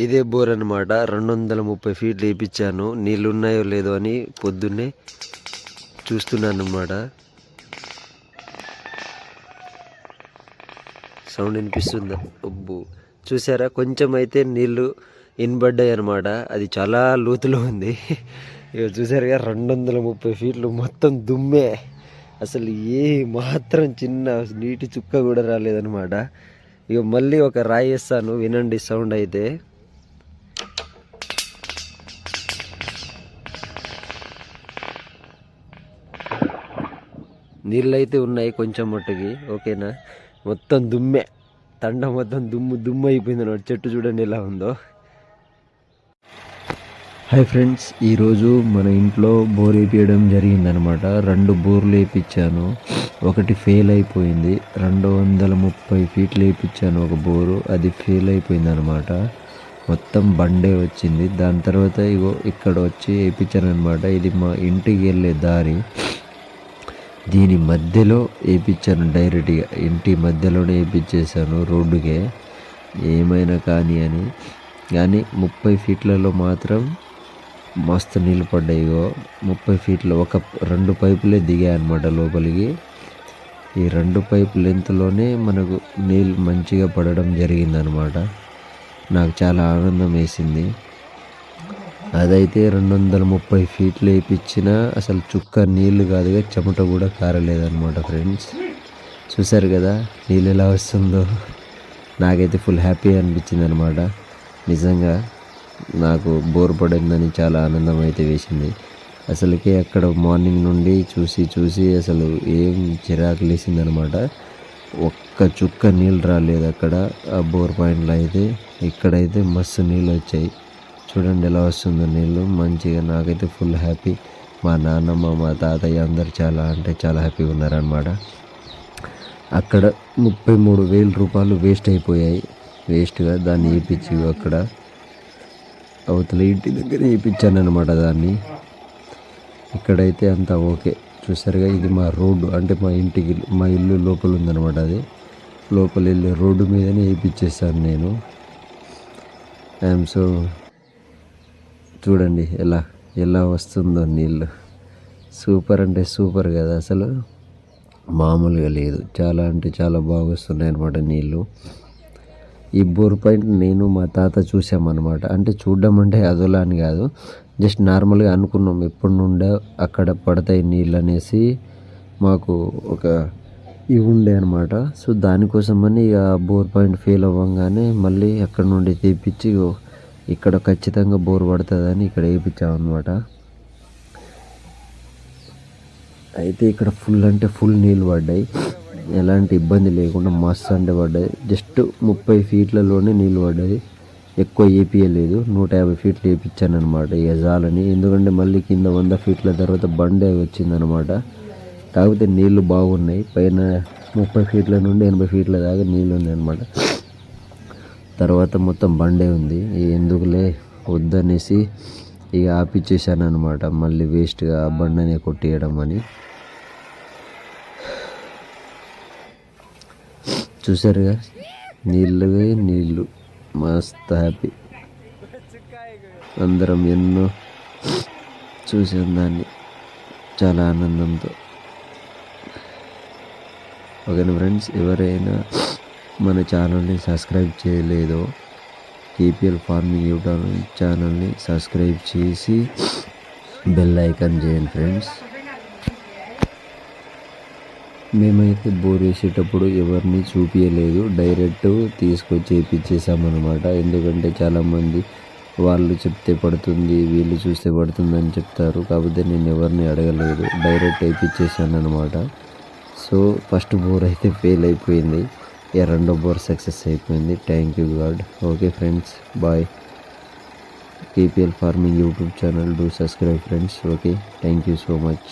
ఇదే బోర్ అనమాట. 230 ఫీట్లు వేయించాను. నీళ్ళు ఉన్నాయో లేదో అని పొద్దున్నే చూస్తున్నాను అనమాట. సౌండ్ వినిపిస్తుందా? అబ్బో, చూసారా, కొంచెం అయితే నీళ్ళు ఇనబడ్డాయి అనమాట. అది చాలా లోతులో ఉంది. ఇక చూసారుగా 230 ఫీట్లు మొత్తం దుమ్మే. అసలు ఏ మాత్రం చిన్న నీటి చుక్క కూడా రాలేదనమాట. ఇక మళ్ళీ ఒక రాయి వేస్తాను, వినండి సౌండ్ అయితే. నీళ్ళు అయితే ఉన్నాయి కొంచెం మట్టుకి, ఓకేనా. మొత్తం దుమ్మే, తండ మొత్తం దుమ్ము అయిపోయింది అన్నమాట. చెట్టు చూడండి ఎలా ఉందో. హాయ్ ఫ్రెండ్స్, ఈరోజు మన ఇంట్లో బోర్ వేయించడం జరిగిందనమాట. 2 బోర్లు వేయించాను. ఒకటి ఫెయిల్ అయిపోయింది. 230 ఫీట్లు వేయించాను ఒక బోరు, అది ఫెయిల్ అయిపోయింది అనమాట. మొత్తం బండే వచ్చింది. దాని తర్వాత ఇగో ఇక్కడ వచ్చి వేయించాను అనమాట. ఇది మా ఇంటికి వెళ్ళే దారి. దీని మధ్యలో వేయించాను, డైరెక్ట్గా ఇంటి మధ్యలోనే వేయించేసాను, రోడ్డుకే. ఏమైనా కానీ 30 ఫీట్లలో మాత్రం మస్తు నీళ్ళు పడ్డాయి. 30 ఫీట్లు ఒక 2 పైపులే దిగాయి అన్నమాట లోపలికి. ఈ 2 పైపు లెంత్లోనే మనకు నీళ్ళు మంచిగా పడడం జరిగిందనమాట. నాకు చాలా ఆనందం వేసింది. అదైతే 230 ఫీట్లు వేయించినా అసలు చుక్క నీళ్ళు కాదుగా, చెమట కూడా కారలేదన్నమాట. ఫ్రెండ్స్ చూసారు కదా నీళ్ళు ఎలా వస్తుందో. నాకైతే ఫుల్ హ్యాపీ అనిపించింది అనమాట. నిజంగా నాకు బోర్ పడిందని చాలా ఆనందం అయితే వేసింది. అసలుకే అక్కడ మార్నింగ్ నుండి చూసి అసలు ఏం చిరాకు లేసిందనమాట. ఒక్క చుక్క నీళ్ళు రాలేదు అక్కడ ఆ బోర్ పాయింట్లో అయితే. ఇక్కడైతే మస్తు నీళ్ళు వచ్చాయి. చూడండి ఎలా వస్తుందో నీళ్ళు మంచిగా. నాకైతే ఫుల్ హ్యాపీ. మా నాన్నమ్మ, మా తాతయ్య అందరు చాలా అంటే చాలా హ్యాపీగా ఉన్నారనమాట. అక్కడ 33,000 రూపాయలు వేస్ట్ అయిపోయాయి. వేస్ట్గా దాన్ని వేయించి అక్కడ అవతల ఇంటి దగ్గర వేయించాను అనమాట దాన్ని. ఇక్కడైతే అంతా ఓకే. చూసారుగా, ఇది మా రోడ్డు, అంటే మా ఇల్లు లోపల ఉందన్నమాట. అది లోపల వెళ్ళే రోడ్డు మీదనే వేయించేసాను నేను. ఐఎమ్ సో చూడండి ఎలా వస్తుందో నీళ్ళు. సూపర్ అంటే సూపర్ కదా, అసలు మామూలుగా లేదు. చాలా అంటే చాలా బాగా వస్తున్నాయి అన్నమాట నీళ్ళు. ఈ బోర్ పాయింట్ నేను మా తాత చూసామన్నమాట. అంటే చూడడం అంటే అదోలా అని కాదు, జస్ట్ నార్మల్గా అనుకున్నాం ఎప్పటి నుండో అక్కడ పడతాయి నీళ్ళు అనేసి. మాకు ఒక ఇవి ఉండే అనమాట. సో దానికోసమని ఇక బోర్ పాయింట్ ఫెయిల్ అవ్వగానే మళ్ళీ అక్కడ నుండి తెప్పించి ఇక్కడ ఖచ్చితంగా బోర్ పడుతుందని ఇక్కడ వేయించామన్నమాట. అయితే ఇక్కడ ఫుల్ అంటే ఫుల్ నీళ్ళు పడ్డాయి. ఎలాంటి ఇబ్బంది లేకుండా మస్తు అంటే పడ్డాయి. జస్ట్ 30 ఫీట్లలోనే నీళ్ళు పడ్డాయి. ఎక్కువ వేపియలేదు. 150 ఫీట్లు వేయించాను అనమాట ఇక జాలని. ఎందుకంటే మళ్ళీ కింద 100 ఫీట్ల తర్వాత బండే వచ్చిందనమాట. కాకపోతే నీళ్ళు బాగున్నాయి. పైన 30 ఫీట్ల నుండి 80 ఫీట్ల దాకా నీళ్ళు ఉన్నాయి అనమాట. తర్వాత మొత్తం బండే ఉంది. ఎందుకులే వద్దనేసి ఇక ఆపిచ్చేసాను అనమాట. మళ్ళీ వేస్ట్గా ఆ బండనే కొట్టేయడం అని. చూసారుగా నీళ్ళు మస్తు హ్యాపీ. అందరం ఎన్నో చూసాం దాన్ని చాలా ఆనందంతో. ఓకేనా ఫ్రెండ్స్, ఎవరైనా మన ఛానల్ని సబ్స్క్రైబ్ చేయలేదో కేపీఎల్ ఫార్మింగ్ యూట్యూబ్ ఛానల్ని సబ్స్క్రైబ్ చేసి బెల్ ఐకాన్ చేయండి ఫ్రెండ్స్. మేమైతే బోర్ వేసేటప్పుడు ఎవరిని చూపించలేదు, డైరెక్ట్ తీసుకొచ్చి వేయించేసామన్నమాట. ఎందుకంటే చాలామంది వాళ్ళు చెప్తే పడుతుంది, వీళ్ళు చూస్తే పడుతుంది అని చెప్తారు. కాకపోతే నేను ఎవరిని అడగలేదు, డైరెక్ట్ వేయించేసాను అనమాట. సో ఫస్ట్ బోర్ అయితే ఫెయిల్ అయిపోయింది. ఇక 2వ బోర్ సక్సెస్ అయిపోయింది. Thank you God. Okay friends, bye. KPL farming YouTube channel do subscribe friends. Okay, thank you so much.